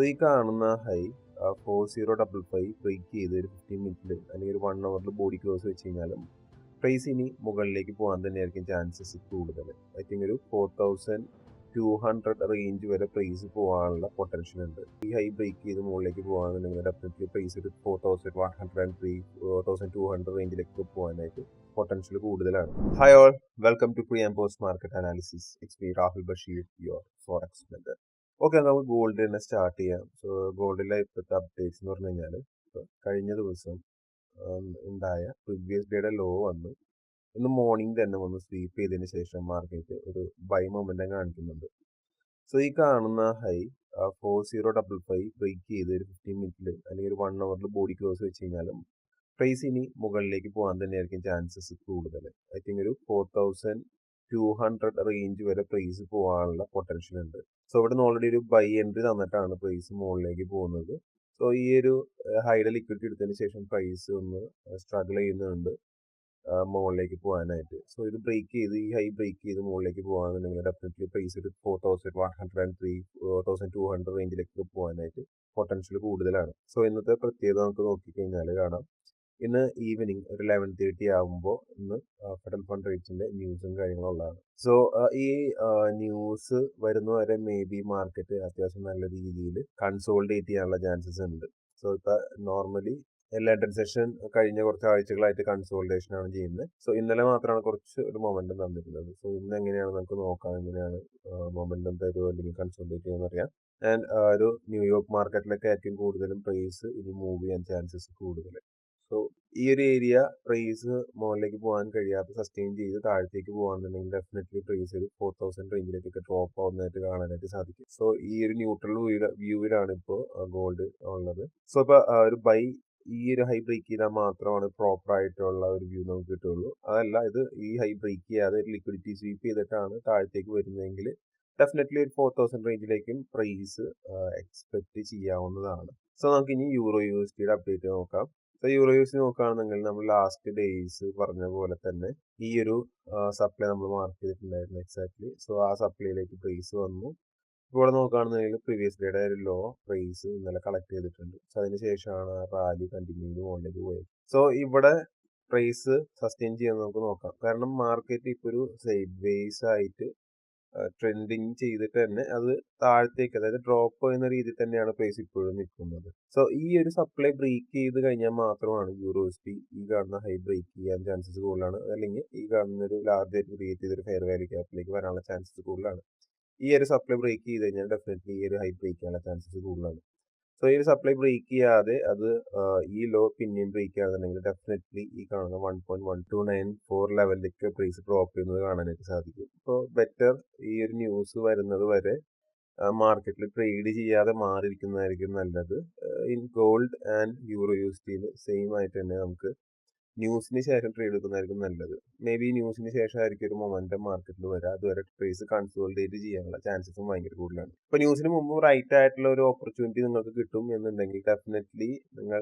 ഈ കാണുന്ന high 4055 break ചെയ്ത് ഒരു 15 മിനിറ്റിൽ അല്ലെങ്കിൽ ഒരു 1 അവറിൽ ബോഡി ക്ലോസ് വെച്ച് കഴിഞ്ഞാലും പ്രൈസ് ഇനി മുകളിലേക്ക് പോകാൻ തന്നെയായിരിക്കും ചാൻസസ് കൂടുതൽ. ഐ തിങ്ക് ഒരു 4200 റേഞ്ച് വരെ പ്രൈസ് പോകാനുള്ള പൊട്ടൻഷ്യൽ ഉണ്ട്. ഈ ഹൈ ബ്രേക്ക് ചെയ്ത് മുകളിലേക്ക് പോകാന്നുണ്ടെങ്കിൽ ഡെഫിനറ്റ്ലി പ്രൈസ് ഒരു 4103 4200 റേഞ്ചിലേക്ക് പോകാനായിട്ട് പൊട്ടൻഷ്യൽ കൂടുതലാണ്. Hi all, welcome to pre and post market analysis. It's me Rahul Basheer, your forex mentor. Okay, നമുക്ക് ഗോൾഡ് തന്നെ സ്റ്റാർട്ട് ചെയ്യാം. സോ ഗോൾഡിലെ ഇപ്പോഴത്തെ അപ്ഡേറ്റ്സ് എന്ന് പറഞ്ഞു കഴിഞ്ഞാൽ കഴിഞ്ഞ ദിവസം ഉണ്ടായ പ്രീവിയസ് ഡേയുടെ ലോ വന്ന് ഇന്ന് മോർണിംഗ് തന്നെ വന്ന് സ്വീപ്പ് ചെയ്തതിന് ശേഷം മാർക്കറ്റ് ഒരു ബൈ മൊമെന്റം കാണിക്കുന്നുണ്ട്. ഈ കാണുന്ന ഹൈ 4055 ബ്രേക്ക് ചെയ്ത് ഒരു 15 മിനിറ്റിൽ അല്ലെങ്കിൽ ഒരു 1 അവറിൽ ബോഡി ക്ലോസ് വെച്ച് കഴിഞ്ഞാലും പ്രൈസ് ഇനി മുകളിലേക്ക് പോകാൻ തന്നെയായിരിക്കും ചാൻസസ് കൂടുതൽ. ഐ തിങ്ക് ഒരു 4200 റേഞ്ച് വരെ പ്രൈസ് പോകാനുള്ള പൊട്ടൻഷ്യൽ ഉണ്ട്. ഇവിടെ നിന്ന് ഓൾറെഡി ഒരു ബൈ എൻട്രി തന്നിട്ടാണ് പ്രൈസ് മുകളിലേക്ക് പോകുന്നത്. ഈ ഒരു ഹൈയുടെ ലിക്വിഡിറ്റി എടുത്തതിന് ശേഷം പ്രൈസ് ഒന്ന് സ്ട്രഗിൾ ചെയ്യുന്നുണ്ട് മുകളിലേക്ക് പോകാനായിട്ട്. ഇത് ബ്രേക്ക് ചെയ്ത് ഈ ഹൈ ബ്രേക്ക് ചെയ്ത് മുകളിലേക്ക് പോകാന്നുണ്ടെങ്കിൽ ഡെഫിനറ്റ്ലി പ്രൈസ് ഒരു 4103 4200 റേഞ്ചിലേക്ക് പോകാനായിട്ട് പൊട്ടൻഷ്യൽ കൂടുതലാണ്. ഇന്നത്തെ പ്രത്യേകത നമുക്ക് നോക്കിക്കഴിഞ്ഞാൽ കാണാം, ഇന്ന് ഈവനിങ് ഒരു 11:30 ആകുമ്പോൾ ഇന്ന് ഫെഡറൽ ഫണ്ട് റേറ്റ്സിന്റെ ന്യൂസും കാര്യങ്ങളും ഉള്ളതാണ്. ഈ ന്യൂസ് വരുന്ന വരെ മേ ബി മാർക്കറ്റ് അത്യാവശ്യം നല്ല രീതിയിൽ കൺസോൾഡേറ്റ് ചെയ്യാനുള്ള ചാൻസസ് ഉണ്ട്. ഇപ്പൊ നോർമലി ലണ്ടൻ സെഷൻ കഴിഞ്ഞ കുറച്ച് ആഴ്ചകളായിട്ട് കൺസോൾട്ടേഷൻ ആണ് ചെയ്യുന്നത്. ഇന്നലെ മാത്രമാണ് കുറച്ച് ഒരു മൊമെന്റം തന്നിരുന്നത്. ഇന്ന് എങ്ങനെയാണ് നമുക്ക് നോക്കാം, എങ്ങനെയാണ് മൊമെന്റം തരുമോ അല്ലെങ്കിൽ കൺസോൾട്ടേറ്റ് ചെയ്യുമെന്ന് അറിയാം. ആൻഡ് ഒരു ന്യൂയോർക്ക് മാർക്കറ്റിലൊക്കെ ആയിരിക്കും കൂടുതലും പ്രൈസ് ഇനി മൂവ് ചെയ്യാൻ ചാൻസസ് കൂടുതൽ. ഈ ഒരു ഏരിയ പ്രൈസ് മുകളിലേക്ക് പോകാൻ കഴിയാതെ സസ്റ്റെയിൻ ചെയ്ത് താഴത്തേക്ക് പോകാന്നുണ്ടെങ്കിൽ ഡെഫിനറ്റ്ലി പ്രൈസ് ഒരു 4000 റേഞ്ചിലേക്കൊക്കെ ഡ്രോപ്പ് ആവുന്നതായിട്ട് കാണാനായിട്ട് സാധിക്കും. ഈ ഒരു ന്യൂട്രൽ വ്യൂവിലാണ് ഇപ്പോൾ ഗോൾഡ് ഉള്ളത്. ഇപ്പൊ ഒരു ബൈ ഈ ഒരു ഹൈ ബ്രേക്ക് ചെയ്താൽ മാത്രമാണ് പ്രോപ്പർ ആയിട്ടുള്ള ഒരു വ്യൂ നമുക്ക് കിട്ടുള്ളൂ. അതല്ല, ഇത് ഈ ഹൈ ബ്രേക്ക് ചെയ്യാതെ ലിക്വിഡിറ്റി സ്വീപ്പ് ചെയ്തിട്ടാണ് താഴത്തേക്ക് വരുന്നതെങ്കിൽ ഡെഫിനറ്റ്ലി ഒരു 4000 റേഞ്ചിലേക്കും പ്രൈസ് എക്സ്പെക്ട് ചെയ്യാവുന്നതാണ്. നമുക്ക് ഇനി യൂറോ യൂഎസ്ഡിയുടെ അപ്ഡേറ്റ് നോക്കാം. യൂറോ യൂഎസ്ഡി നോക്കുകയാണെന്നുണ്ടെങ്കിൽ നമ്മൾ ലാസ്റ്റ് ഡേയ്സ് പറഞ്ഞ പോലെ തന്നെ ഈ ഒരു സപ്ലൈ നമ്മൾ മാർക്ക് ചെയ്തിട്ടുണ്ടായിരുന്നു എക്സാക്ട്ലി. ആ സപ്ലൈയിലേക്ക് പ്രൈസ് വന്നു. ഇവിടെ നോക്കുകയാണെന്നുണ്ടെങ്കിൽ പ്രീവിയസ് ഡേയുടെ ഒരു ലോ പ്രൈസ് ഇന്നലെ കളക്ട് ചെയ്തിട്ടുണ്ട്. അതിനുശേഷമാണ് ആ റാലി കണ്ടിന്യൂ ചെയ്ത് മുകളിലേക്ക് പോയത്. ഇവിടെ പ്രൈസ് സസ്റ്റെയിൻ ചെയ്യാൻ നമുക്ക് നോക്കാം. കാരണം മാർക്കറ്റ് ഇപ്പോൾ ഒരു സൈഡ് വേസ് ആയിട്ട് ട്രെൻഡിങ് ചെയ്തിട്ട് തന്നെ അത് താഴത്തേക്ക്, അതായത് ഡ്രോപ്പ് ചെയ്യുന്ന രീതിയിൽ തന്നെയാണ് പ്രൈസ് ഇപ്പോഴും നിൽക്കുന്നത്. ഈ ഒരു സപ്ലൈ ബ്രേക്ക് ചെയ്ത് കഴിഞ്ഞാൽ മാത്രമാണ് യൂറോ യൂഎസ്ഡി ഈ കാണുന്ന ഹൈ ബ്രേക്ക് ചെയ്യാൻ ചാൻസസ് കൂടുതലാണ്. അല്ലെങ്കിൽ ഈ കാണുന്ന ഒരു ലാർജ് ആയിട്ട് ക്രിയേറ്റ് ചെയ്തൊരു ഫെയർ വാല്യൂ ക്യാപ്പിലേക്ക് വരാനുള്ള ചാൻസസ് കൂടുതലാണ്. ഈ ഒരു സപ്ലൈ ബ്രേക്ക് ചെയ്ത് കഴിഞ്ഞാൽ ഡെഫിനറ്റ്ലി ഈ ഒരു ഹൈ ബ്രേക്ക് ചെയ്യാനുള്ള ചാൻസസ് കൂടുതലാണ്. ഈ ഒരു സപ്ലൈ ബ്രേക്ക് ചെയ്യാതെ അത് ഈ ലോ പിന്നെയും ബ്രേക്ക് ചെയ്യാന്നുണ്ടെങ്കിൽ ഡെഫിനറ്റ്ലി ഈ കാണുന്ന 1.1294 ലെവലിലേക്ക് പ്രൈസ് ഡ്രോപ്പ് ചെയ്യുന്നത് കാണാനായിട്ട് സാധിക്കും. ബെറ്റർ ഈ ഒരു ന്യൂസ് വരുന്നത് വരെ മാർക്കറ്റിൽ ട്രേഡ് ചെയ്യാതെ മാറിയിരിക്കുന്നതായിരിക്കും നല്ലത്. ഇൻ ഗോൾഡ് ആൻഡ് യൂറോ യൂഎസ്ഡിയിൽ സെയിം ആയിട്ട് തന്നെ നമുക്ക് ന്യൂസിന് ശേഷം ട്രേഡ് എടുക്കുന്നതായിരിക്കും നല്ലത്. മേ ബി ന്യൂസിന് ശേഷം ആയിരിക്കും ഒരു മൊമെന്റം മാർക്കറ്റിൽ വരിക. അതുവരെ പ്രൈസ് കൺസോളിഡേറ്റ് ചെയ്യാനുള്ള ചാൻസസും ഭയങ്കര കൂടുതലാണ്. ഇപ്പൊ ന്യൂസിന് മുമ്പ് റൈറ്റ് ആയിട്ടുള്ള ഒരു ഓപ്പർച്യൂണിറ്റി നിങ്ങൾക്ക് കിട്ടും എന്നുണ്ടെങ്കിൽ ഡെഫിനറ്റ്ലി നിങ്ങൾ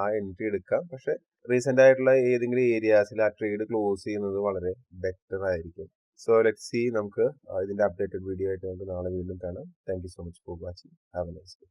ആ എൻട്രി എടുക്കാം. പക്ഷെ റീസെന്റ് ആയിട്ടുള്ള ഏതെങ്കിലും ഏരിയാസിൽ ആ ട്രേഡ് ക്ലോസ് ചെയ്യുന്നത് വളരെ ബെറ്റർ ആയിരിക്കും. ലെറ്റ്സ് സീ, നമുക്ക് ഇതിന്റെ അപ്ഡേറ്റഡ് വീഡിയോ ആയിട്ട് നമുക്ക് നാളെ വീണ്ടും കാണാം. Thank you so much for watching. Have A nice day.